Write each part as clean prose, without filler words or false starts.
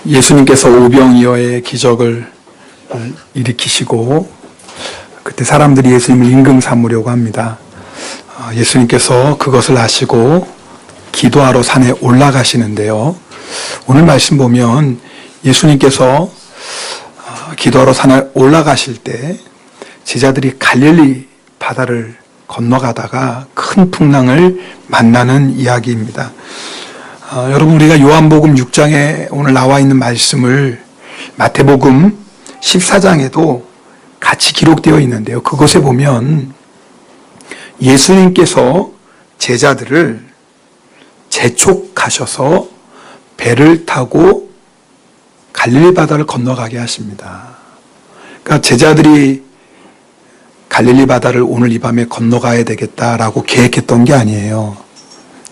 예수님께서 오병이어의 기적을 일으키시고 그때 사람들이 예수님을 임금 삼으려고 합니다. 예수님께서 그것을 아시고 기도하러 산에 올라가시는데요. 오늘 말씀 보면 예수님께서 기도하러 산에 올라가실 때 제자들이 갈릴리 바다를 건너가다가 큰 풍랑을 만나는 이야기입니다. 여러분, 우리가 요한복음 6장에 오늘 나와 있는 말씀을 마태복음 14장에도 같이 기록되어 있는데요. 그것에 보면 예수님께서 제자들을 재촉하셔서 배를 타고 갈릴리 바다를 건너가게 하십니다. 그러니까 제자들이 갈릴리 바다를 오늘 이 밤에 건너가야 되겠다라고 계획했던 게 아니에요.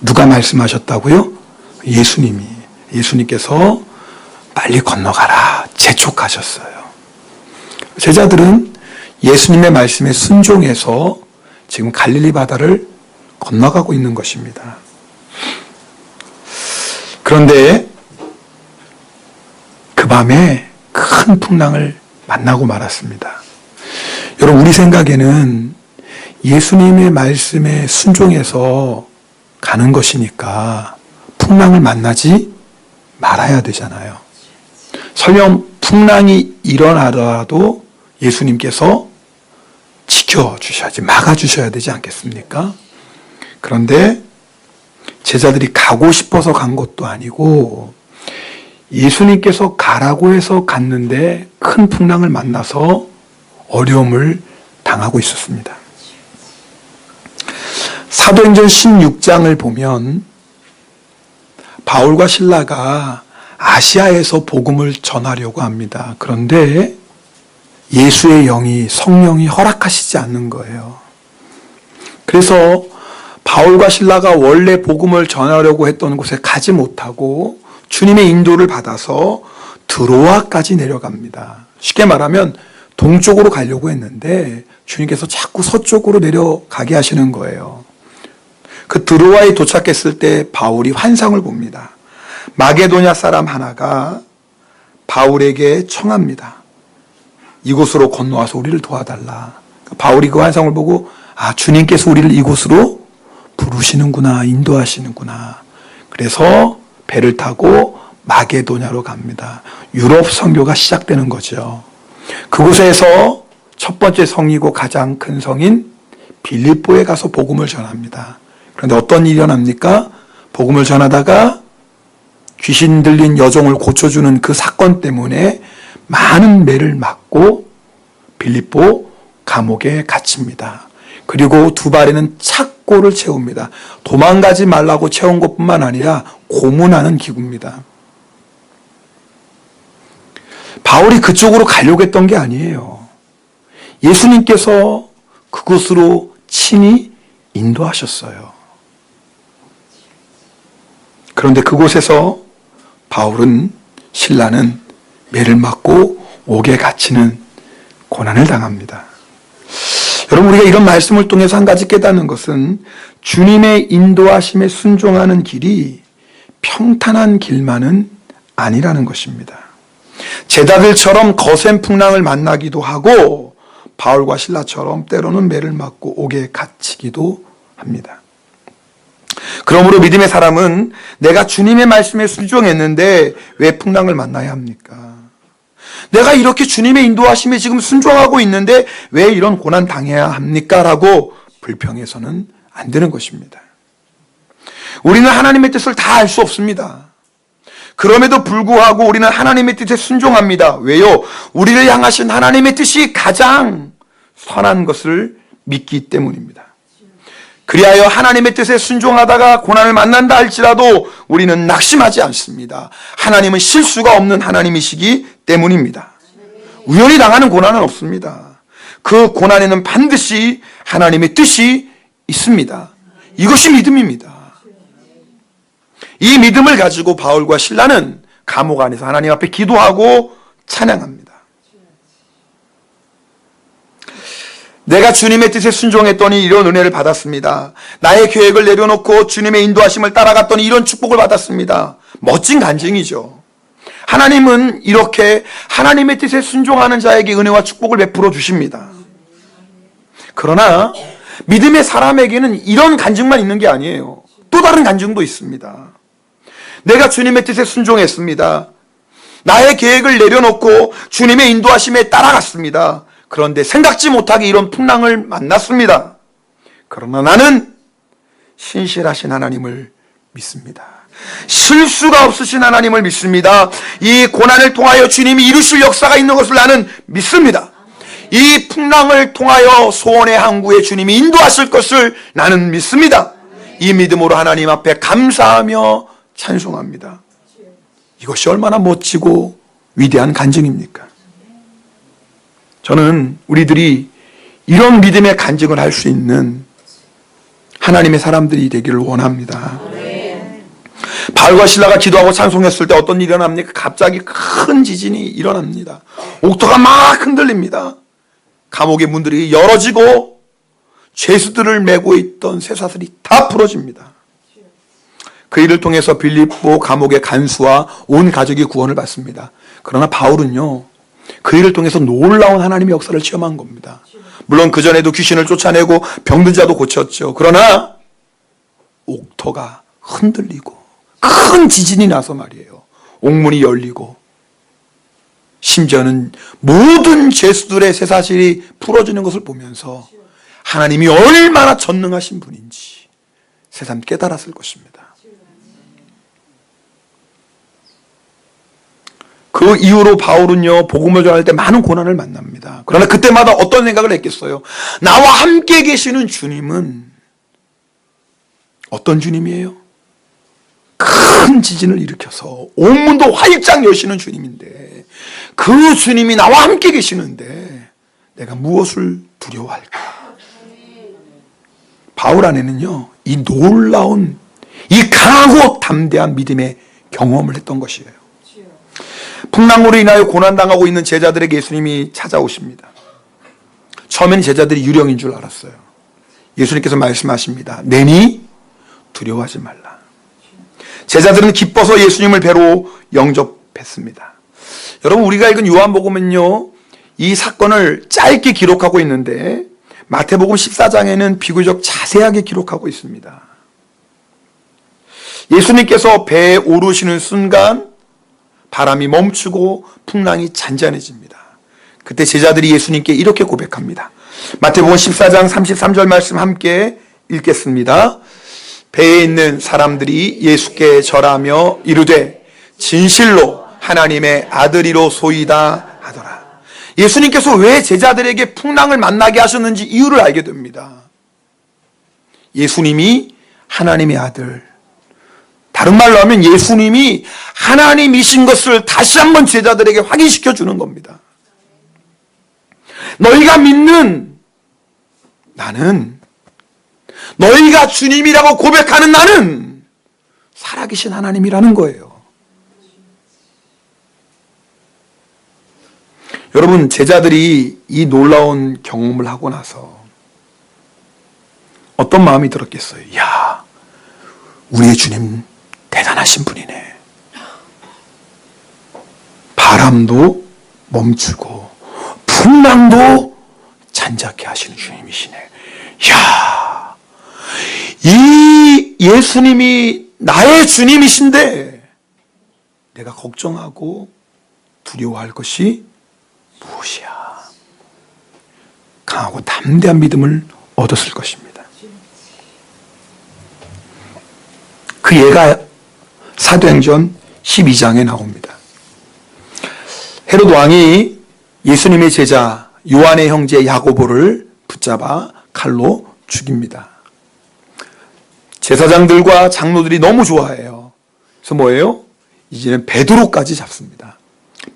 누가 말씀하셨다고요? 예수님께서 빨리 건너가라 재촉하셨어요. 제자들은 예수님의 말씀에 순종해서 지금 갈릴리 바다를 건너가고 있는 것입니다. 그런데 그 밤에 큰 풍랑을 만나고 말았습니다. 여러분, 우리 생각에는 예수님의 말씀에 순종해서 가는 것이니까 풍랑을 만나지 말아야 되잖아요. 설령 풍랑이 일어나더라도 예수님께서 지켜주셔야지, 막아주셔야 되지 않겠습니까? 그런데 제자들이 가고 싶어서 간 것도 아니고 예수님께서 가라고 해서 갔는데 큰 풍랑을 만나서 어려움을 당하고 있었습니다. 사도행전 16장을 보면 바울과 실라가 아시아에서 복음을 전하려고 합니다. 그런데 예수의 영이, 성령이 허락하시지 않는 거예요. 그래서 바울과 실라가 원래 복음을 전하려고 했던 곳에 가지 못하고 주님의 인도를 받아서 드로아까지 내려갑니다. 쉽게 말하면 동쪽으로 가려고 했는데 주님께서 자꾸 서쪽으로 내려가게 하시는 거예요. 그 드로아에 도착했을 때 바울이 환상을 봅니다. 마게도냐 사람 하나가 바울에게 청합니다. 이곳으로 건너와서 우리를 도와달라. 바울이 그 환상을 보고 주님께서 우리를 이곳으로 부르시는구나, 인도하시는구나. 그래서 배를 타고 마게도냐로 갑니다. 유럽 선교가 시작되는 거죠. 그곳에서 첫 번째 성이고 가장 큰 성인 빌립보에 가서 복음을 전합니다. 그런데 어떤 일이 일어납니까? 복음을 전하다가 귀신 들린 여종을 고쳐주는 그 사건 때문에 많은 매를 맞고 빌립보 감옥에 갇힙니다. 그리고 두 발에는 착고를 채웁니다. 도망가지 말라고 채운 것뿐만 아니라 고문하는 기구입니다. 바울이 그쪽으로 가려고 했던 게 아니에요. 예수님께서 그곳으로 친히 인도하셨어요. 그런데 그곳에서 바울은, 실라는 매를 맞고 옥에 갇히는 고난을 당합니다. 여러분, 우리가 이런 말씀을 통해서 한 가지 깨닫는 것은 주님의 인도하심에 순종하는 길이 평탄한 길만은 아니라는 것입니다. 제자들처럼 거센 풍랑을 만나기도 하고 바울과 실라처럼 때로는 매를 맞고 옥에 갇히기도 합니다. 그러므로 믿음의 사람은 내가 주님의 말씀에 순종했는데 왜 풍랑을 만나야 합니까? 내가 이렇게 주님의 인도하심에 지금 순종하고 있는데 왜 이런 고난 당해야 합니까? 라고 불평해서는 안 되는 것입니다. 우리는 하나님의 뜻을 다 알 수 없습니다. 그럼에도 불구하고 우리는 하나님의 뜻에 순종합니다. 왜요? 우리를 향하신 하나님의 뜻이 가장 선한 것을 믿기 때문입니다. 그리하여 하나님의 뜻에 순종하다가 고난을 만난다 할지라도 우리는 낙심하지 않습니다. 하나님은 실수가 없는 하나님이시기 때문입니다. 우연히 당하는 고난은 없습니다. 그 고난에는 반드시 하나님의 뜻이 있습니다. 이것이 믿음입니다. 이 믿음을 가지고 바울과 실라는 감옥 안에서 하나님 앞에 기도하고 찬양합니다. 내가 주님의 뜻에 순종했더니 이런 은혜를 받았습니다. 나의 계획을 내려놓고 주님의 인도하심을 따라갔더니 이런 축복을 받았습니다. 멋진 간증이죠. 하나님은 이렇게 하나님의 뜻에 순종하는 자에게 은혜와 축복을 베풀어 주십니다. 그러나 믿음의 사람에게는 이런 간증만 있는 게 아니에요. 또 다른 간증도 있습니다. 내가 주님의 뜻에 순종했습니다. 나의 계획을 내려놓고 주님의 인도하심에 따라갔습니다. 그런데 생각지 못하게 이런 풍랑을 만났습니다. 그러나 나는 신실하신 하나님을 믿습니다. 실수가 없으신 하나님을 믿습니다. 이 고난을 통하여 주님이 이루실 역사가 있는 것을 나는 믿습니다. 이 풍랑을 통하여 소원의 항구에 주님이 인도하실 것을 나는 믿습니다. 이 믿음으로 하나님 앞에 감사하며 찬송합니다. 이것이 얼마나 멋지고 위대한 간증입니까? 저는 우리들이 이런 믿음의 간증을 할 수 있는 하나님의 사람들이 되기를 원합니다. 바울과 실라가 기도하고 찬송했을 때 어떤 일이 일어납니까? 갑자기 큰 지진이 일어납니다. 옥토가 막 흔들립니다. 감옥의 문들이 열어지고 죄수들을 메고 있던 쇠사슬이 다 풀어집니다. 그 일을 통해서 빌립보 감옥의 간수와 온 가족이 구원을 받습니다. 그러나 바울은요, 그 일을 통해서 놀라운 하나님의 역사를 체험한 겁니다. 물론 그전에도 귀신을 쫓아내고 병든 자도 고쳤죠. 그러나 옥토가 흔들리고 큰 지진이 나서 말이에요, 옥문이 열리고 심지어는 모든 죄수들의 쇠사슬이 풀어지는 것을 보면서 하나님이 얼마나 전능하신 분인지 새삼 깨달았을 것입니다. 그 이후로 바울은요, 복음을 전할 때 많은 고난을 만납니다. 그러나 그때마다 어떤 생각을 했겠어요? 나와 함께 계시는 주님은 어떤 주님이에요? 큰 지진을 일으켜서 온 문도 활짝 여시는 주님인데, 그 주님이 나와 함께 계시는데 내가 무엇을 두려워할까? 바울 안에는요, 이 놀라운, 이 강하고 담대한 믿음의 경험을 했던 것이에요. 풍랑으로 인하여 고난당하고 있는 제자들에게 예수님이 찾아오십니다. 처음에는 제자들이 유령인 줄 알았어요. 예수님께서 말씀하십니다. 내니 두려워하지 말라. 제자들은 기뻐서 예수님을 뵈러 영접했습니다. 여러분, 우리가 읽은 요한복음은요, 이 사건을 짧게 기록하고 있는데 마태복음 14장에는 비교적 자세하게 기록하고 있습니다. 예수님께서 배에 오르시는 순간 바람이 멈추고 풍랑이 잔잔해집니다. 그때 제자들이 예수님께 이렇게 고백합니다. 마태복음 14장 33절 말씀 함께 읽겠습니다. 배에 있는 사람들이 예수께 절하며 이르되 진실로 하나님의 아들이로소이다 하더라. 예수님께서 왜 제자들에게 풍랑을 만나게 하셨는지 이유를 알게 됩니다. 예수님이 하나님의 아들, 다른 말로 하면 예수님이 하나님이신 것을 다시 한번 제자들에게 확인시켜 주는 겁니다. 너희가 믿는 나는, 너희가 주님이라고 고백하는 나는 살아계신 하나님이라는 거예요. 여러분, 제자들이 이 놀라운 경험을 하고 나서 어떤 마음이 들었겠어요? 야, 우리의 주님 대단하신 분이네. 바람도 멈추고 풍랑도 잔잔케 하시는 주님이시네. 야, 이 예수님이 나의 주님이신데 내가 걱정하고 두려워할 것이 무엇이야? 강하고 담대한 믿음을 얻었을 것입니다. 그 예가 사도행전 12장에 나옵니다. 헤롯 왕이 예수님의 제자 요한의 형제 야고보를 붙잡아 칼로 죽입니다. 제사장들과 장로들이 너무 좋아해요. 그래서 뭐예요? 이제는 베드로까지 잡습니다.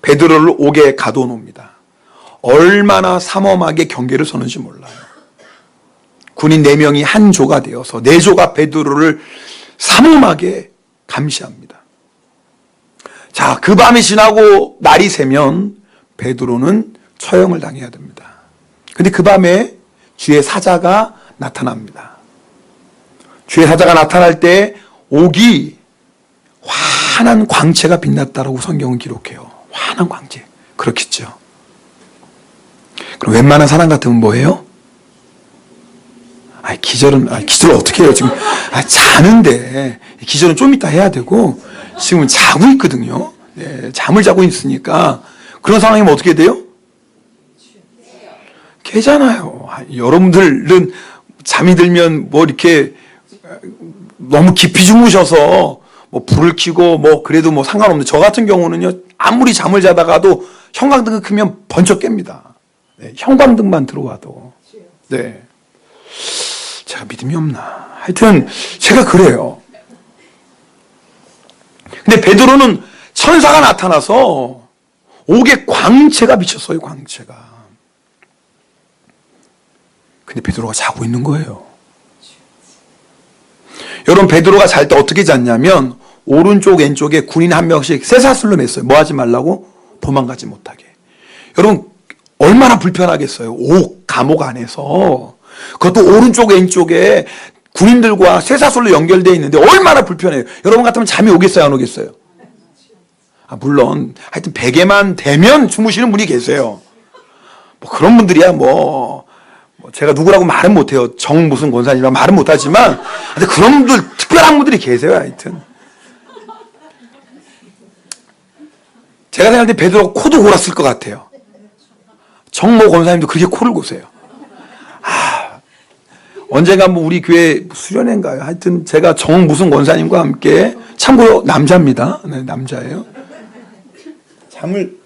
베드로를 옥에 가둬놓습니다. 얼마나 삼엄하게 경계를 서는지 몰라요. 군인 4명이 한 조가 되어서 4조가 베드로를 삼엄하게 감시합니다. 자, 그 밤이 지나고 날이 새면 베드로는 처형을 당해야 됩니다. 근데 그 밤에 주의 사자가 나타납니다. 주의 사자가 나타날 때 옥이 환한 광채가 빛났다라고 성경은 기록해요. 환한 광채. 그렇겠죠. 그럼 웬만한 사람 같으면 뭐예요? 기절을 어떻게 해요? 지금, 자는데, 기절은 좀 이따 해야 되고, 지금 자고 있거든요. 네, 잠을 자고 있으니까, 그런 상황이면 어떻게 돼요? 깨잖아요. 여러분들은 잠이 들면 뭐 이렇게 너무 깊이 주무셔서 뭐 불을 켜고 뭐 그래도 뭐 상관없는데, 저 같은 경우는요, 아무리 잠을 자다가도 형광등을 켜면 번쩍 깹니다. 네, 형광등만 들어와도. 네. 제가 믿음이 없나. 하여튼, 제가 그래요. 근데 베드로는 천사가 나타나서 옥에 광채가 비쳤어요, 광채가. 근데 베드로가 자고 있는 거예요. 여러분, 베드로가 잘 때 어떻게 잤냐면, 오른쪽 왼쪽에 군인 한 명씩 쇠사슬로 맸어요. 뭐 하지 말라고? 도망가지 못하게. 여러분, 얼마나 불편하겠어요. 옥, 감옥 안에서. 그것도 오른쪽 왼쪽에 군인들과 쇠사슬로 연결되어 있는데 얼마나 불편해요. 여러분 같으면 잠이 오겠어요, 안 오겠어요? 물론 하여튼 베개만 대면 주무시는 분이 계세요. 뭐 그런 분들이야 뭐 제가 누구라고 말은 못해요. 정 무슨 권사님이라고 말은 못하지만, 근데 그런 분들, 특별한 분들이 계세요. 하여튼 제가 생각할 때 베드로가 코도 골았을 것 같아요. 정모 권사님도 그렇게 코를 고세요. 언젠가 뭐 우리 교회 수련회인가요? 하여튼 제가 정 무슨 권사님과 함께, 참고로 남자입니다. 네, 남자예요. 잠을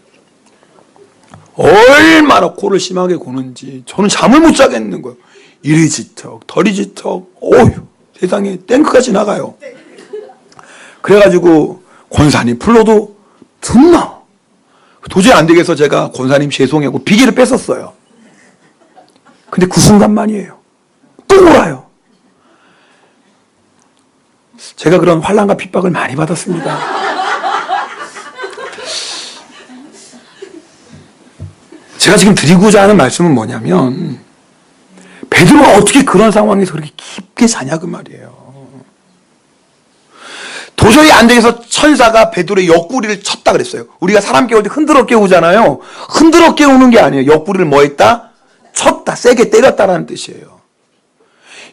얼마나 코를 심하게 고는지 저는 잠을 못 자겠는 거예요. 이리 지턱 저리 지턱, 어휴, 세상에 탱크가 지나가요. 그래가지고 권사님 불러도 듣나? 도저히 안 되겠어 제가 권사님 죄송하고 비기를 뺐었어요. 근데 그 순간만이에요. 또 오라요. 제가 그런 환난과 핍박을 많이 받았습니다. 제가 지금 드리고자 하는 말씀은 뭐냐면, 베드로가 어떻게 그런 상황에서 그렇게 깊게 자냐 그 말이에요. 도저히 안 되겠어 천사가 베드로의 옆구리를 쳤다 그랬어요. 우리가 사람 깨울 때 흔들어 깨우잖아요. 흔들어 깨우는 게 아니에요. 옆구리를 뭐 했다? 쳤다. 세게 때렸다라는 뜻이에요.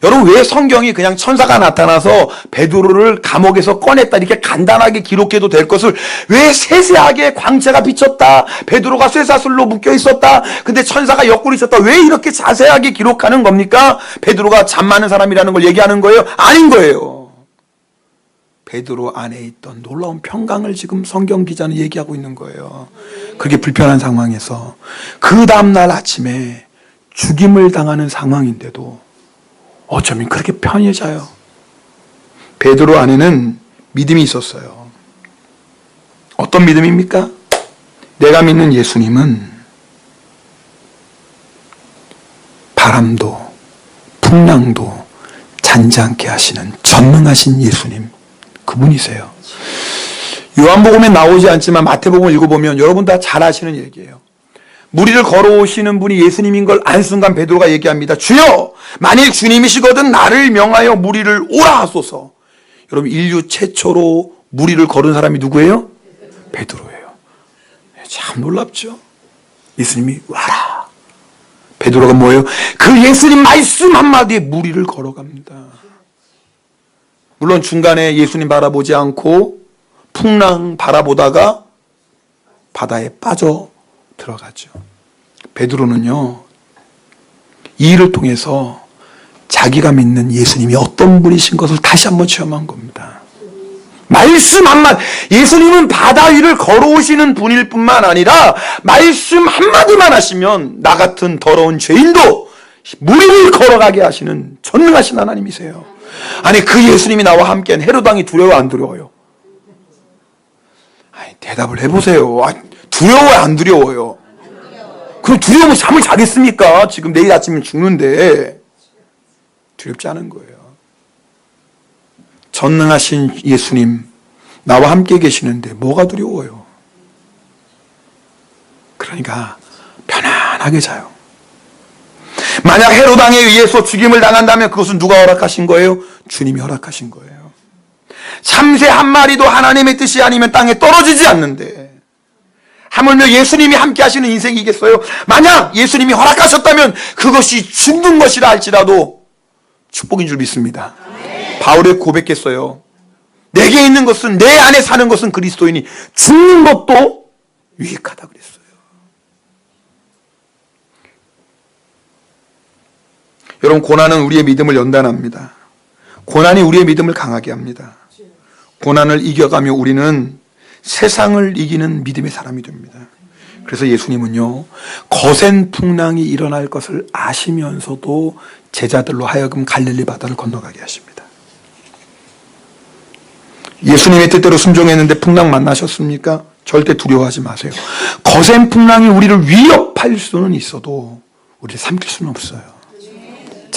여러분, 왜 성경이 그냥 천사가 나타나서 베드로를 감옥에서 꺼냈다 이렇게 간단하게 기록해도 될 것을 왜 세세하게 광채가 비쳤다, 베드로가 쇠사슬로 묶여 있었다, 근데 천사가 옆구리 쳤다, 왜 이렇게 자세하게 기록하는 겁니까? 베드로가 잠 많은 사람이라는 걸 얘기하는 거예요? 아닌 거예요. 베드로 안에 있던 놀라운 평강을 지금 성경 기자는 얘기하고 있는 거예요. 그렇게 불편한 상황에서 그 다음날 아침에 죽임을 당하는 상황인데도 어쩌면 그렇게 편해져요. 베드로 안에는 믿음이 있었어요. 어떤 믿음입니까? 내가 믿는 예수님은 바람도 풍랑도 잔잔케 하시는 전능하신 예수님, 그분이세요. 요한복음에 나오지 않지만 마태복음을 읽어보면 여러분 다 잘 아시는 얘기예요. 무리를 걸어오시는 분이 예수님인 걸 안 순간 베드로가 얘기합니다. 주여, 만일 주님이시거든 나를 명하여 무리를 오라 하소서. 여러분, 인류 최초로 무리를 걸은 사람이 누구예요? 베드로예요. 참 놀랍죠? 예수님이 와라. 베드로가 뭐예요? 그 예수님 말씀 한마디에 무리를 걸어갑니다. 물론 중간에 예수님 바라보지 않고 풍랑 바라보다가 바다에 빠져 들어가죠. 베드로는요, 이 일을 통해서 자기가 믿는 예수님이 어떤 분이신 것을 다시 한번 체험한 겁니다. 말씀 한마디, 예수님은 바다 위를 걸어오시는 분일 뿐만 아니라 말씀 한마디만 하시면 나 같은 더러운 죄인도 무리를 걸어가게 하시는 전능하신 하나님이세요. 아니, 그 예수님이 나와 함께한 헤롯 왕이 두려워 안 두려워요? 아니, 대답을 해보세요. 두려워요, 안 두려워요? 그럼 두려우면 잠을 자겠습니까? 지금 내일 아침에 죽는데. 두렵지 않은 거예요. 전능하신 예수님 나와 함께 계시는데 뭐가 두려워요? 그러니까 편안하게 자요. 만약 헤롯 왕에 의해서 죽임을 당한다면 그것은 누가 허락하신 거예요? 주님이 허락하신 거예요. 참새 한 마리도 하나님의 뜻이 아니면 땅에 떨어지지 않는데 하물며 예수님이 함께 하시는 인생이겠어요? 만약 예수님이 허락하셨다면 그것이 죽는 것이라 할지라도 축복인 줄 믿습니다. 바울이 고백했어요. 내게 있는 것은, 내 안에 사는 것은 그리스도이니 죽는 것도 유익하다 그랬어요. 여러분, 고난은 우리의 믿음을 연단합니다. 고난이 우리의 믿음을 강하게 합니다. 고난을 이겨가며 우리는 세상을 이기는 믿음의 사람이 됩니다. 그래서 예수님은요, 거센 풍랑이 일어날 것을 아시면서도 제자들로 하여금 갈릴리 바다를 건너가게 하십니다. 예수님의 뜻대로 순종했는데 풍랑 만나셨습니까? 절대 두려워하지 마세요. 거센 풍랑이 우리를 위협할 수는 있어도 우리를 삼킬 수는 없어요.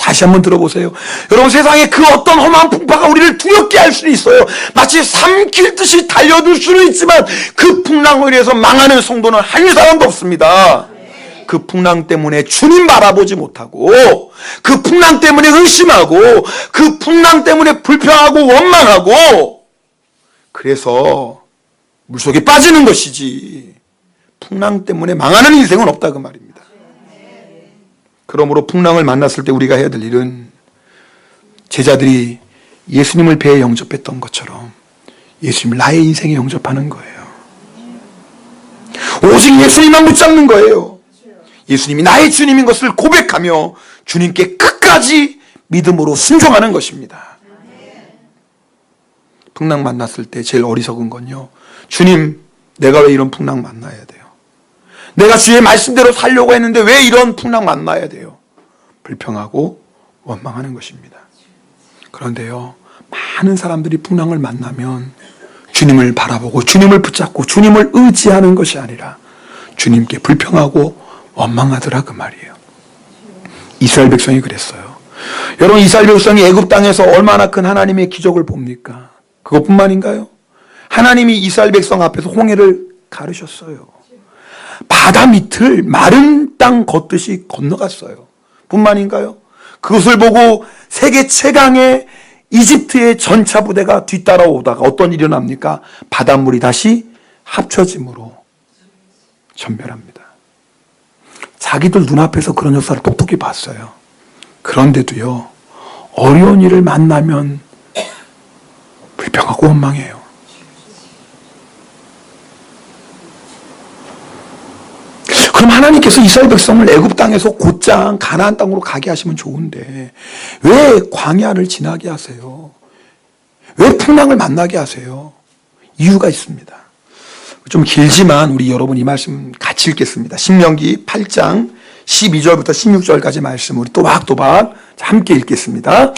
다시 한번 들어보세요. 여러분, 세상에 그 어떤 험한 풍파가 우리를 두렵게 할 수는 있어요. 마치 삼킬 듯이 달려들 수는 있지만 그 풍랑으로 인해서 망하는 성도는 한 사람도 없습니다. 그 풍랑 때문에 주님 바라보지 못하고, 그 풍랑 때문에 의심하고, 그 풍랑 때문에 불평하고 원망하고, 그래서 물속에 빠지는 것이지 풍랑 때문에 망하는 인생은 없다 그 말입니다. 그러므로 풍랑을 만났을 때 우리가 해야 될 일은 제자들이 예수님을 배에 영접했던 것처럼 예수님을 나의 인생에 영접하는 거예요. 오직 예수님만 붙잡는 거예요. 예수님이 나의 주님인 것을 고백하며 주님께 끝까지 믿음으로 순종하는 것입니다. 풍랑 만났을 때 제일 어리석은 건요, 주님, 내가 왜 이런 풍랑 만나야 돼요? 내가 주의 말씀대로 살려고 했는데 왜 이런 풍랑 만나야 돼요? 불평하고 원망하는 것입니다. 그런데요, 많은 사람들이 풍랑을 만나면 주님을 바라보고 주님을 붙잡고 주님을 의지하는 것이 아니라 주님께 불평하고 원망하더라 그 말이에요. 이스라엘 백성이 그랬어요. 여러분, 이스라엘 백성이 애굽 땅에서 얼마나 큰 하나님의 기적을 봅니까? 그것뿐만인가요? 하나님이 이스라엘 백성 앞에서 홍해를 가르셨어요. 바다 밑을 마른 땅 걷듯이 건너갔어요. 뿐만인가요? 그것을 보고 세계 최강의 이집트의 전차 부대가 뒤따라오다가 어떤 일이 일어납니까? 바닷물이 다시 합쳐짐으로 전멸합니다. 자기들 눈앞에서 그런 역사를 똑똑히 봤어요. 그런데도요, 어려운 일을 만나면 불평하고 원망해요. 그럼 하나님께서 이스라엘 백성을 애굽 땅에서 곧장 가나안 땅으로 가게 하시면 좋은데 왜 광야를 지나게 하세요? 왜 풍랑을 만나게 하세요? 이유가 있습니다. 좀 길지만 우리 여러분 이 말씀 같이 읽겠습니다. 신명기 8장 12절부터 16절까지 말씀 우리 또박또박 함께 읽겠습니다.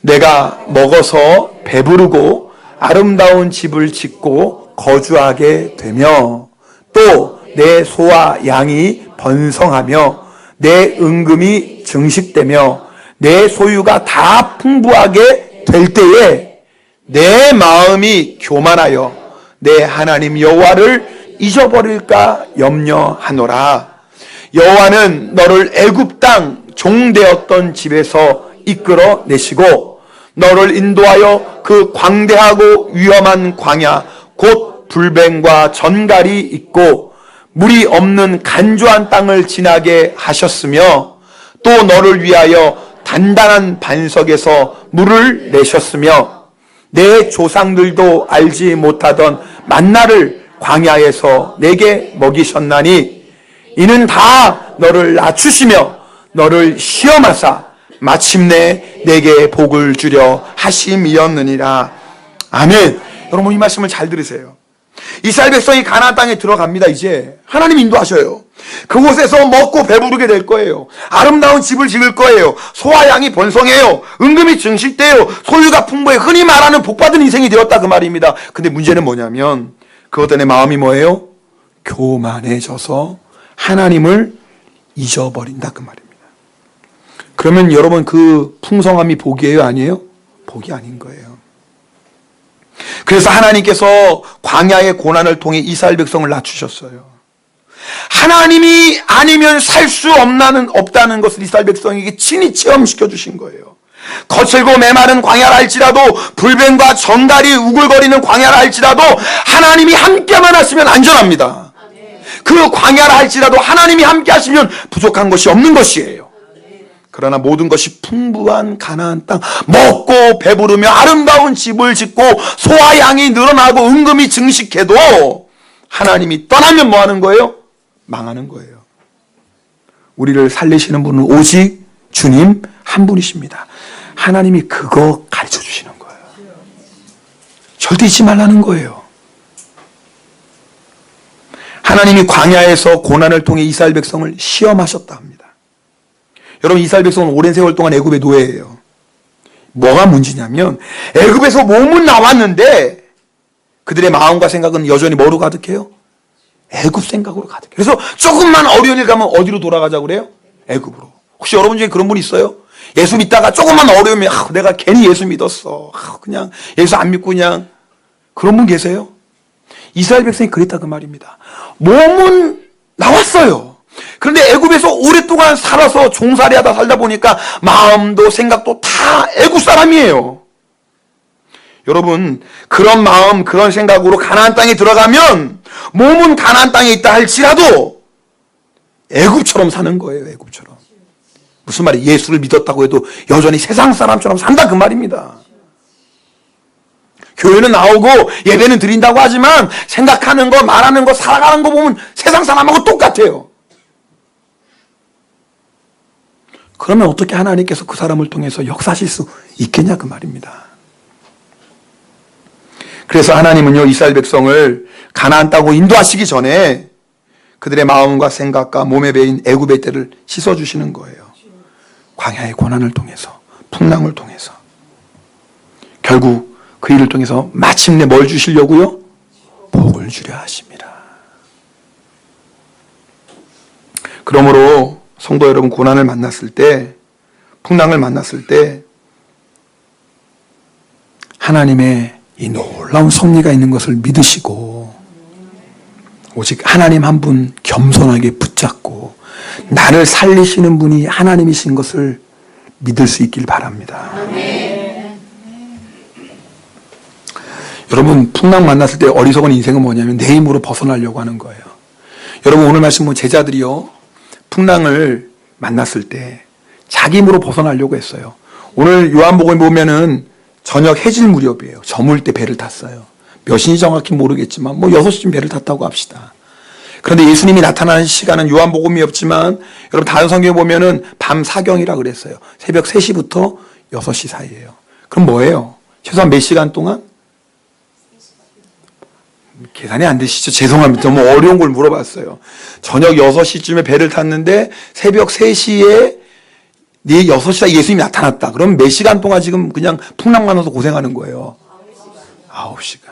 내가 먹어서 배부르고 아름다운 집을 짓고 거주하게 되며 또 내 소와 양이 번성하며 내 은금이 증식되며 내 소유가 다 풍부하게 될 때에 내 마음이 교만하여 내 하나님 여호와를 잊어버릴까 염려하노라. 여호와는 너를 애굽 땅 종되었던 집에서 이끌어 내시고 너를 인도하여 그 광대하고 위험한 광야 곧 불뱀과 전갈이 있고 물이 없는 간조한 땅을 지나게 하셨으며 또 너를 위하여 단단한 반석에서 물을 내셨으며 내 조상들도 알지 못하던 만나를 광야에서 내게 먹이셨나니 이는 다 너를 낮추시며 너를 시험하사 마침내 내게 복을 주려 하심이었느니라. 아멘. 여러분 이 말씀을 잘 들으세요. 이스라엘 백성이 가나안 땅에 들어갑니다. 이제 하나님 인도하셔요. 그곳에서 먹고 배부르게 될 거예요. 아름다운 집을 지을 거예요. 소와 양이 번성해요. 은금이 증식돼요. 소유가 풍부해. 흔히 말하는 복받은 인생이 되었다 그 말입니다. 근데 문제는 뭐냐면 그것 때문에 마음이 뭐예요? 교만해져서 하나님을 잊어버린다 그 말입니다. 그러면 여러분 그 풍성함이 복이에요? 아니에요? 복이 아닌 거예요. 그래서 하나님께서 광야의 고난을 통해 이스라엘 백성을 낮추셨어요. 하나님이 아니면 살 수 없다는 것을 이스라엘 백성에게 친히 체험시켜 주신 거예요. 거칠고 메마른 광야라 할지라도, 불뱀과 정갈이 우글거리는 광야라 할지라도 하나님이 함께만 하시면 안전합니다. 그 광야라 할지라도 하나님이 함께 하시면 부족한 것이 없는 것이에요. 그러나 모든 것이 풍부한 가나안 땅, 먹고 배부르며 아름다운 집을 짓고 소와 양이 늘어나고 은금이 증식해도 하나님이 떠나면 뭐 하는 거예요? 망하는 거예요. 우리를 살리시는 분은 오직 주님 한 분이십니다. 하나님이 그거 가르쳐 주시는 거예요. 절대 잊지 말라는 거예요. 하나님이 광야에서 고난을 통해 이스라엘 백성을 시험하셨다 합니다. 여러분, 이스라엘 백성은 오랜 세월 동안 애굽의 노예예요. 뭐가 문제냐면 애굽에서 몸은 나왔는데 그들의 마음과 생각은 여전히 뭐로 가득해요? 애굽 생각으로 가득해요. 그래서 조금만 어려운 일 가면 어디로 돌아가자고 그래요? 애굽으로. 혹시 여러분 중에 그런 분 있어요? 예수 믿다가 조금만 어려우면 내가 괜히 예수 믿었어. 그냥 예수 안 믿고 그냥. 그런 분 계세요? 이스라엘 백성이 그랬다 그 말입니다. 몸은 나왔어요. 그런데 애굽에서 오랫동안 살아서 종살이하다 살다 보니까 마음도 생각도 다 애굽 사람이에요. 여러분, 그런 마음, 그런 생각으로 가나안 땅에 들어가면 몸은 가나안 땅에 있다 할지라도 애굽처럼 사는 거예요. 애굽처럼. 무슨 말이에요? 예수를 믿었다고 해도 여전히 세상 사람처럼 산다 그 말입니다. 교회는 나오고 예배는 드린다고 하지만 생각하는 거, 말하는 거, 살아가는 거 보면 세상 사람하고 똑같아요. 그러면 어떻게 하나님께서 그 사람을 통해서 역사하실 수 있겠냐 그 말입니다. 그래서 하나님은요, 이스라엘 백성을 가나안 땅으로 인도하시기 전에 그들의 마음과 생각과 몸에 배인 애굽의 때를 씻어주시는 거예요. 광야의 고난을 통해서, 풍랑을 통해서. 결국 그 일을 통해서 마침내 뭘 주시려고요? 복을 주려 하십니다. 그러므로 성도 여러분, 고난을 만났을 때, 풍랑을 만났을 때 하나님의 이 놀라운 섭리가 있는 것을 믿으시고 오직 하나님 한 분 겸손하게 붙잡고 나를 살리시는 분이 하나님이신 것을 믿을 수 있길 바랍니다. 여러분, 풍랑 만났을 때 어리석은 인생은 뭐냐면 내 힘으로 벗어나려고 하는 거예요. 여러분, 오늘 말씀 보면 제자들이요, 풍랑을 만났을 때 자기 힘으로 벗어나려고 했어요. 오늘 요한복음에 보면은 저녁 해질 무렵이에요. 저물 때 배를 탔어요. 몇 시인지 정확히 모르겠지만 6시쯤 배를 탔다고 합시다. 그런데 예수님이 나타나는 시간은 요한복음이 없지만 여러분 다른 성경에 보면은 밤 사경이라 그랬어요. 새벽 3시부터 6시 사이예요. 그럼 뭐예요? 최소한 몇 시간 동안? 계산이 안 되시죠? 죄송합니다. 너무 어려운 걸 물어봤어요. 저녁 6시쯤에 배를 탔는데 새벽 3시에 6시 사이 예수님이 나타났다. 그럼 몇 시간 동안 지금 그냥 풍랑 만나서 고생하는 거예요? 9시간.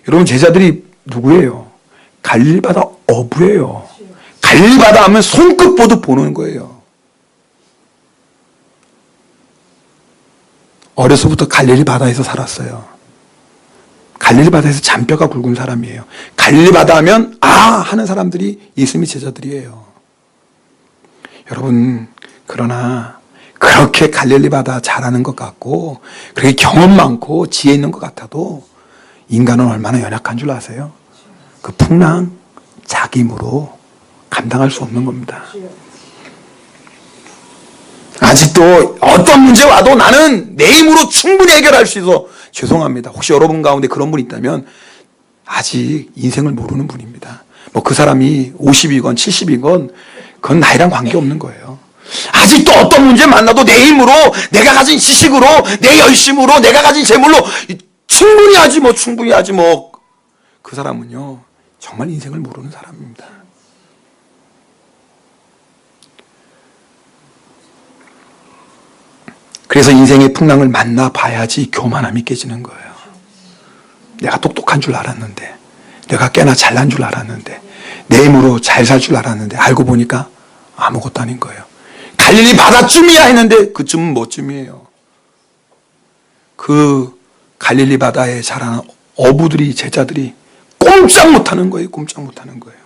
여러분, 제자들이 누구예요? 갈릴리 바다 어부예요. 갈릴리 바다 하면 손끝 보듯 보는 거예요. 어려서부터 갈릴리 바다에서 살았어요. 갈릴리 바다에서 잔뼈가 굵은 사람이에요. 갈릴리 바다 하면 하는 사람들이 예수님의 제자들이에요. 여러분, 그러나 그렇게 갈릴리 바다 잘하는 것 같고 그렇게 경험 많고 지혜 있는 것 같아도 인간은 얼마나 연약한 줄 아세요? 그 풍랑 자기 힘으로 감당할 수 없는 겁니다. 아직도 어떤 문제 와도 나는 내 힘으로 충분히 해결할 수 있어. 죄송합니다. 혹시 여러분 가운데 그런 분이 있다면 아직 인생을 모르는 분입니다. 그 사람이 50이건 70이건 그건 나이랑 관계없는 거예요. 아직도 어떤 문제 만나도 내 힘으로, 내가 가진 지식으로, 내 열심으로, 내가 가진 재물로 충분히 하지 충분히 하지 그 사람은요 정말 인생을 모르는 사람입니다. 그래서 인생의 풍랑을 만나봐야지 교만함이 깨지는 거예요. 내가 똑똑한 줄 알았는데, 내가 꽤나 잘난 줄 알았는데, 내 힘으로 잘 살 줄 알았는데 알고 보니까 아무것도 아닌 거예요. 갈릴리 바다쯤이야 했는데 그쯤은 뭐쯤이에요. 그 갈릴리 바다에 자라는 어부들이, 제자들이 꼼짝 못하는 거예요. 꼼짝 못하는 거예요.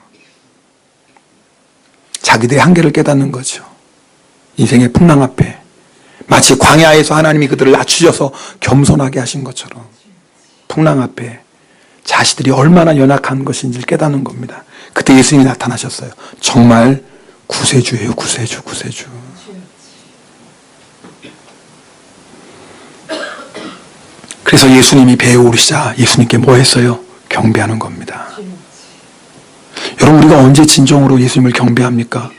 자기들의 한계를 깨닫는 거죠. 인생의 풍랑 앞에 마치 광야에서 하나님이 그들을 낮추셔서 겸손하게 하신 것처럼 풍랑 앞에 자신들이 얼마나 연약한 것인지를 깨닫는 겁니다. 그때 예수님이 나타나셨어요. 정말 구세주예요. 구세주. 그래서 예수님이 배에 오르시자 예수님께 뭐 했어요? 경배하는 겁니다. 여러분, 우리가 언제 진정으로 예수님을 경배합니까?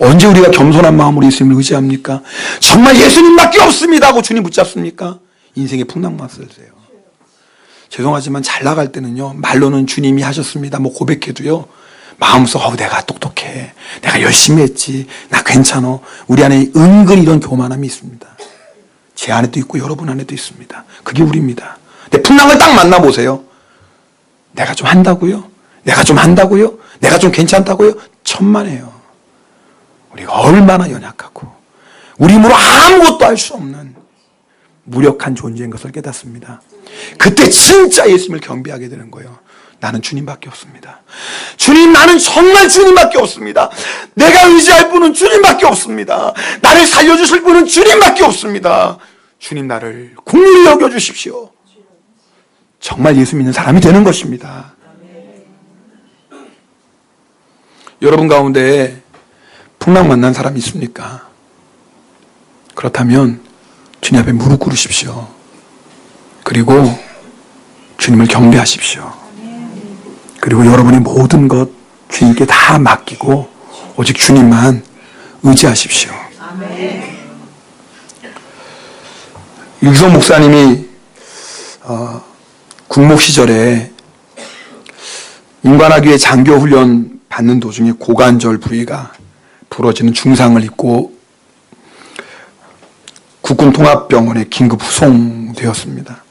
언제 우리가 겸손한 마음으로 예수님을 의지합니까? 정말 예수님밖에 없습니다 하고 주님 붙잡습니까? 인생의 풍랑만 쓰세요. 죄송하지만 잘 나갈 때는요, 말로는 주님이 하셨습니다 뭐 고백해도요, 마음속 내가 똑똑해, 내가 열심히 했지, 나 괜찮아, 우리 안에 은근히 이런 교만함이 있습니다. 제 안에도 있고 여러분 안에도 있습니다. 그게 우리입니다. 근데 풍랑을 딱 만나보세요. 내가 좀 한다고요? 내가 좀 한다고요? 내가 좀 괜찮다고요? 천만에요. 우리가 얼마나 연약하고 우리 힘으로 아무것도 할 수 없는 무력한 존재인 것을 깨닫습니다. 그때 진짜 예수님을 경배하게 되는 거예요. 나는 주님밖에 없습니다. 주님, 나는 정말 주님밖에 없습니다. 내가 의지할 분은 주님밖에 없습니다. 나를 살려주실 분은 주님밖에 없습니다. 주님, 나를 긍휼히 여겨주십시오. 정말 예수 믿는 사람이 되는 것입니다. 여러분 가운데 풍랑 만난 사람이 있습니까? 그렇다면 주님 앞에 무릎 꿇으십시오. 그리고 주님을 경배하십시오. 그리고 여러분의 모든 것 주님께 다 맡기고 오직 주님만 의지하십시오. 유기성 목사님이 군목 시절에 인관하기에 장교 훈련 받는 도중에 고관절 부위가 부러지는 중상을 입고 국군통합병원에 긴급 후송되었습니다.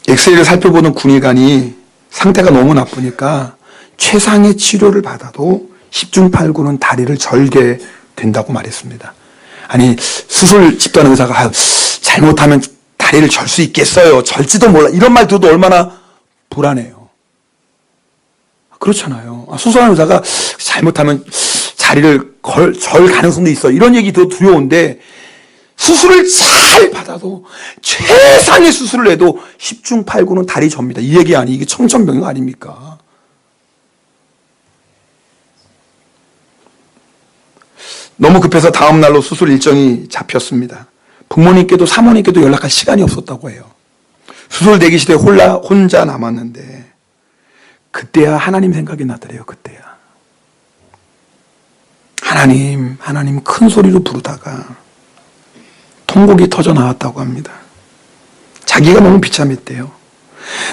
엑스레이를 살펴보는 군의관이 상태가 너무 나쁘니까 최상의 치료를 받아도 10중 8구는 다리를 절게 된다고 말했습니다. 아니, 수술 집도하는 의사가 잘못하면 다리를 절 수 있겠어요, 절지도 몰라, 이런 말 들어도 얼마나 불안해요. 그렇잖아요. 수술하는 의사가 잘못하면 다리를 절 가능성도 있어, 이런 얘기 더 두려운데, 수술을 잘 받아도 최상의 수술을 해도 10중 8구는 다리 접니다. 이 얘기 아니, 이게 청천벽력 아닙니까? 너무 급해서 다음 날로 수술 일정이 잡혔습니다. 부모님께도 사모님께도 연락할 시간이 없었다고 해요. 수술 대기실에 혼자 남았는데 그때야 하나님 생각이 나더래요. 그때야 하나님 큰 소리로 부르다가 통곡이 터져 나왔다고 합니다. 자기가 너무 비참했대요.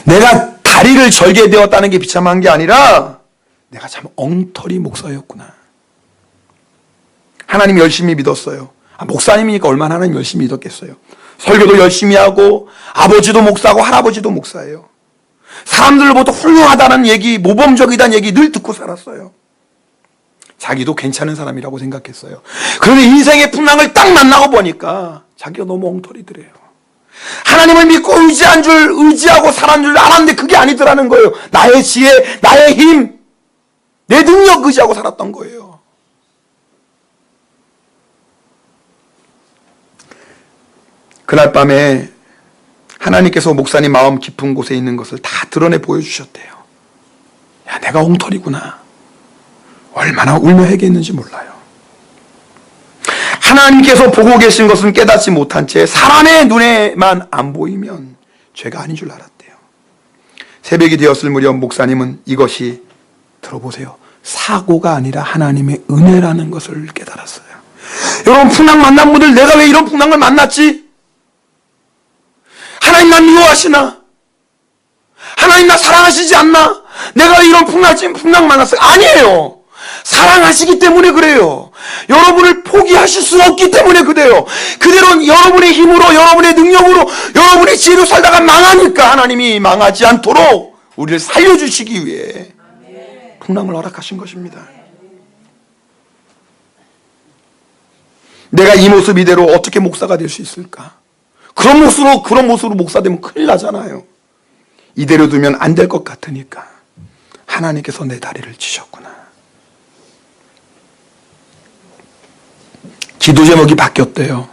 내가 다리를 절게 되었다는 게 비참한 게 아니라 내가 참 엉터리 목사였구나. 하나님 열심히 믿었어요. 목사님이니까 얼마나 하나님 열심히 믿었겠어요. 설교도 열심히 하고 아버지도 목사고 할아버지도 목사예요. 사람들로부터 훌륭하다는 얘기, 모범적이다는 얘기 늘 듣고 살았어요. 자기도 괜찮은 사람이라고 생각했어요. 그런데 인생의 풍랑을 딱 만나고 보니까 자기가 너무 엉터리더래요. 하나님을 믿고 의지하고 살았는 줄 알았는데 그게 아니더라는 거예요. 나의 지혜, 나의 힘, 내 능력 의지하고 살았던 거예요. 그날 밤에 하나님께서 목사님 마음 깊은 곳에 있는 것을 다 드러내 보여주셨대요. 야, 내가 엉터리구나. 얼마나 울며 회개했는지 몰라요. 하나님께서 보고 계신 것은 깨닫지 못한 채 사람의 눈에만 안 보이면 죄가 아닌 줄 알았대요. 새벽이 되었을 무렵 목사님은 이것이, 들어보세요, 사고가 아니라 하나님의 은혜라는 것을 깨달았어요. 여러분, 풍랑 만난 분들, 내가 왜 이런 풍랑을 만났지? 하나님 나 미워하시나? 하나님 나 사랑하시지 않나? 내가 이런 풍랑 만났어요? 아니에요. 사랑하시기 때문에 그래요. 여러분을 포기하실 수 없기 때문에 그래요. 그대로 여러분의 힘으로, 여러분의 능력으로, 여러분의 지혜로 살다가 망하니까 하나님이 망하지 않도록 우리를 살려주시기 위해 풍랑을 허락하신 것입니다. 내가 이 모습 이대로 어떻게 목사가 될 수 있을까? 그런 모습으로 목사 되면 큰일 나잖아요. 이대로 두면 안 될 것 같으니까 하나님께서 내 다리를 치셨구나. 기도 제목이 바뀌었대요.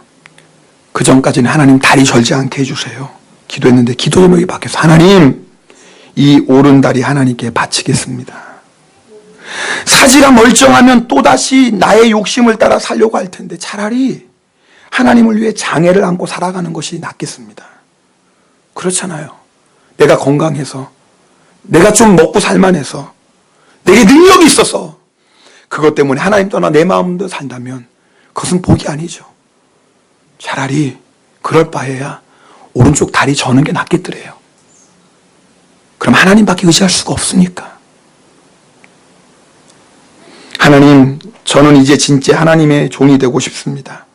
그 전까지는 하나님 다리 절지 않게 해주세요. 기도했는데 기도 제목이 바뀌어서 하나님 이 오른 다리 하나님께 바치겠습니다. 사지가 멀쩡하면 또다시 나의 욕심을 따라 살려고 할 텐데 차라리 하나님을 위해 장애를 안고 살아가는 것이 낫겠습니다. 그렇잖아요. 내가 건강해서, 내가 좀 먹고 살만해서, 내게 능력이 있어서 그것 때문에 하나님 떠나 내 마음대로 산다면 그것은 복이 아니죠. 차라리 그럴 바에야 오른쪽 다리 저는 게 낫겠더래요. 그럼 하나님밖에 의지할 수가 없으니까. 하나님, 저는 이제 진짜 하나님의 종이 되고 싶습니다.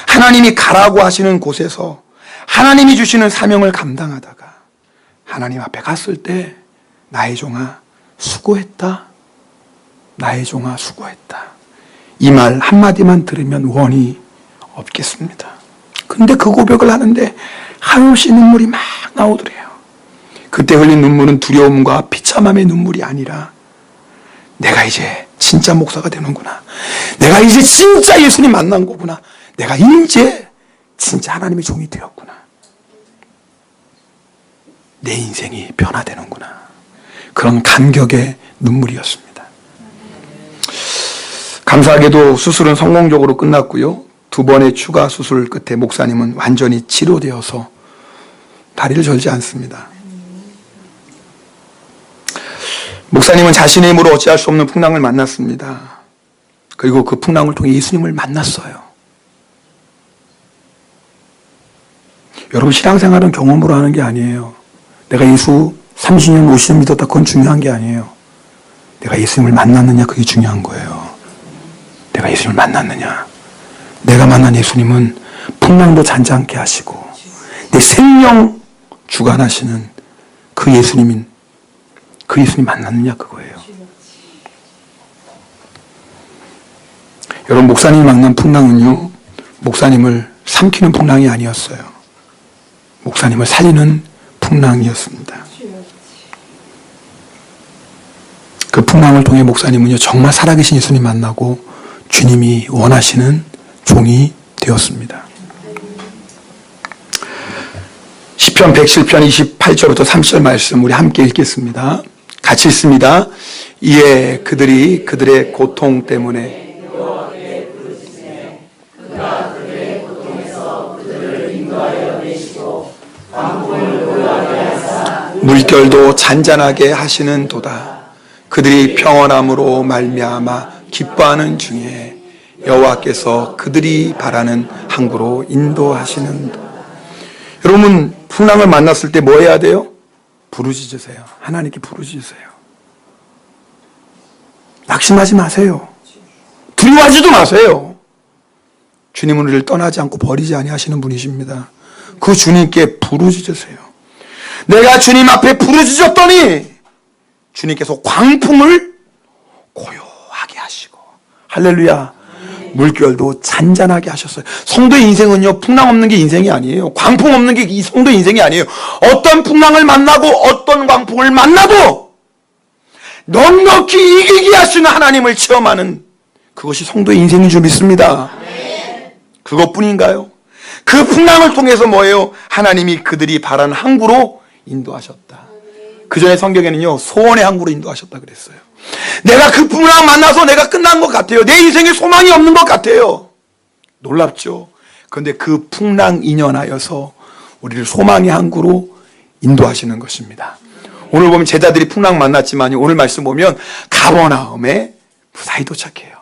하나님이 가라고 하시는 곳에서 하나님이 주시는 사명을 감당하다가 하나님 앞에 갔을 때 나의 종아 수고했다. 나의 종아 수고했다. 이 말 한마디만 들으면 원이 없겠습니다. 근데 그 고백을 하는데 한없이 눈물이 막 나오더래요. 그때 흘린 눈물은 두려움과 비참함의 눈물이 아니라 내가 이제 진짜 목사가 되는구나. 내가 이제 진짜 예수님 만난 거구나. 내가 이제 진짜 하나님의 종이 되었구나. 내 인생이 변화되는구나. 그런 감격의 눈물이었습니다. 감사하게도 수술은 성공적으로 끝났고요. 2번의 추가 수술 끝에 목사님은 완전히 치료되어서 다리를 절지 않습니다. 목사님은 자신의 힘으로 어찌할 수 없는 풍랑을 만났습니다. 그리고 그 풍랑을 통해 예수님을 만났어요. 여러분, 신앙생활은 경험으로 하는 게 아니에요. 내가 예수 30년, 50년 믿었다, 그건 중요한 게 아니에요. 내가 예수님을 만났느냐, 그게 중요한 거예요. 내가 예수님을 만났느냐. 내가 만난 예수님은 풍랑도 잔잔케 하시고 내 생명 주관하시는 그 예수님 만났느냐, 그거예요. 여러분, 목사님이 만난 풍랑은요, 목사님을 삼키는 풍랑이 아니었어요. 목사님을 살리는 풍랑이었습니다. 그 풍랑을 통해 목사님은요, 정말 살아계신 예수님 만나고 주님이 원하시는 종이 되었습니다. 시편 107편 28절부터 30절 말씀 우리 함께 읽겠습니다. 같이 읽습니다. 이에 그들이 그들의 고통 때문에 물결도 잔잔하게 하시는 도다. 그들이 평안함으로 말미암아 기뻐하는 중에 여호와께서 그들이 바라는 항구로 인도하시는 도. 여러분, 풍랑을 만났을 때 뭐 해야 돼요? 부르짖으세요. 하나님께 부르짖으세요. 낙심하지 마세요. 두려워하지도 마세요. 주님은 우리를 떠나지 않고 버리지 아니하시는 분이십니다. 그 주님께 부르짖으세요. 내가 주님 앞에 부르짖었더니 주님께서 광풍을 고요하게 하시고, 할렐루야, 물결도 잔잔하게 하셨어요. 성도의 인생은요, 풍랑 없는 게 인생이 아니에요. 광풍 없는 게 이 성도의 인생이 아니에요. 어떤 풍랑을 만나고 어떤 광풍을 만나도 넉넉히 이기게 하시는 하나님을 체험하는 그것이 성도의 인생인 줄 믿습니다. 그것뿐인가요? 그 풍랑을 통해서 뭐예요? 하나님이 그들이 바라는 항구로 인도하셨다. 그 전에 성경에는요, 소원의 항구로 인도하셨다 그랬어요. 내가 그 풍랑 만나서 내가 끝난 것 같아요. 내 인생에 소망이 없는 것 같아요. 놀랍죠? 그런데 그 풍랑 인연하여서 우리를 소망의 항구로 인도하시는 것입니다. 오늘 보면 제자들이 풍랑 만났지만 오늘 말씀 보면 가버나움에 무사히 도착해요.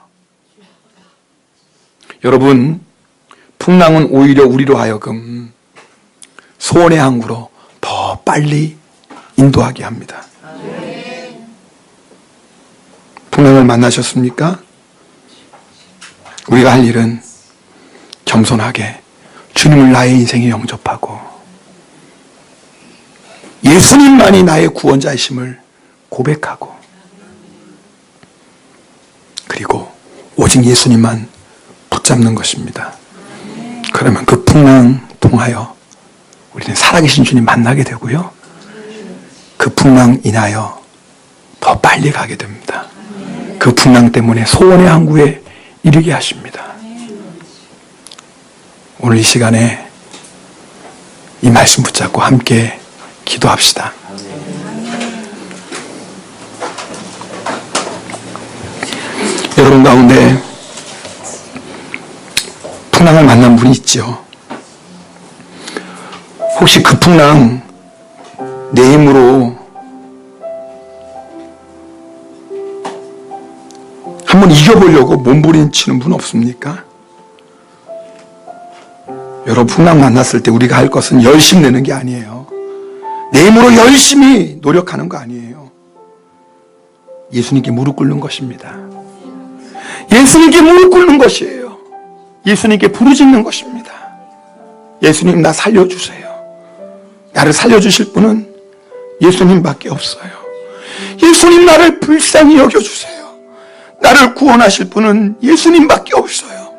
여러분, 풍랑은 오히려 우리로 하여금 소원의 항구로 더 빨리 인도하게 합니다. 풍랑을 만나셨습니까? 우리가 할 일은 겸손하게 주님을 나의 인생에 영접하고 예수님만이 나의 구원자이심을 고백하고, 그리고 오직 예수님만 붙잡는 것입니다. 그러면 그 풍랑 통하여 우리는 살아계신 주님 만나게 되고요, 그 풍랑 인하여 더 빨리 가게 됩니다. 그 풍랑 때문에 소원의 항구에 이르게 하십니다. 오늘 이 시간에 이 말씀 붙잡고 함께 기도합시다. 여러분 가운데 풍랑을 만난 분이 있죠. 혹시 그 풍랑 내 힘으로 한번 이겨보려고 몸부림치는 분 없습니까? 여러분 풍랑 만났을 때 우리가 할 것은 열심 내는 게 아니에요. 내 힘으로 열심히 노력하는 거 아니에요. 예수님께 무릎 꿇는 것입니다. 예수님께 무릎 꿇는 것이에요. 예수님께 부르짖는 것입니다. 예수님, 나 살려주세요. 나를 살려주실 분은 예수님밖에 없어요. 예수님, 나를 불쌍히 여겨주세요. 나를 구원하실 분은 예수님밖에 없어요.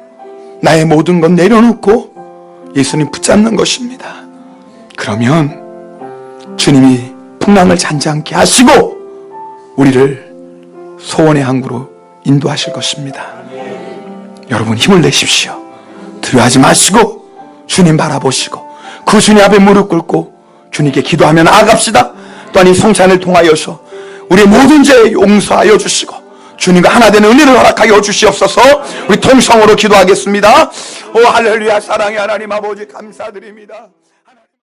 나의 모든 건 내려놓고 예수님 붙잡는 것입니다. 그러면 주님이 풍랑을 잔잔케 하시고 우리를 소원의 항구로 인도하실 것입니다. 여러분 힘을 내십시오. 두려워하지 마시고 주님 바라보시고 그 주님 앞에 무릎 꿇고 주님께 기도하며 나아갑시다. 또한 이 성찬을 통하여서 우리의 모든 죄 용서하여 주시고 주님과 하나 되는 은혜를 허락하여 주시옵소서. 우리 통성으로 기도하겠습니다. 오 할렐루야. 사랑의 하나님 아버지 감사드립니다.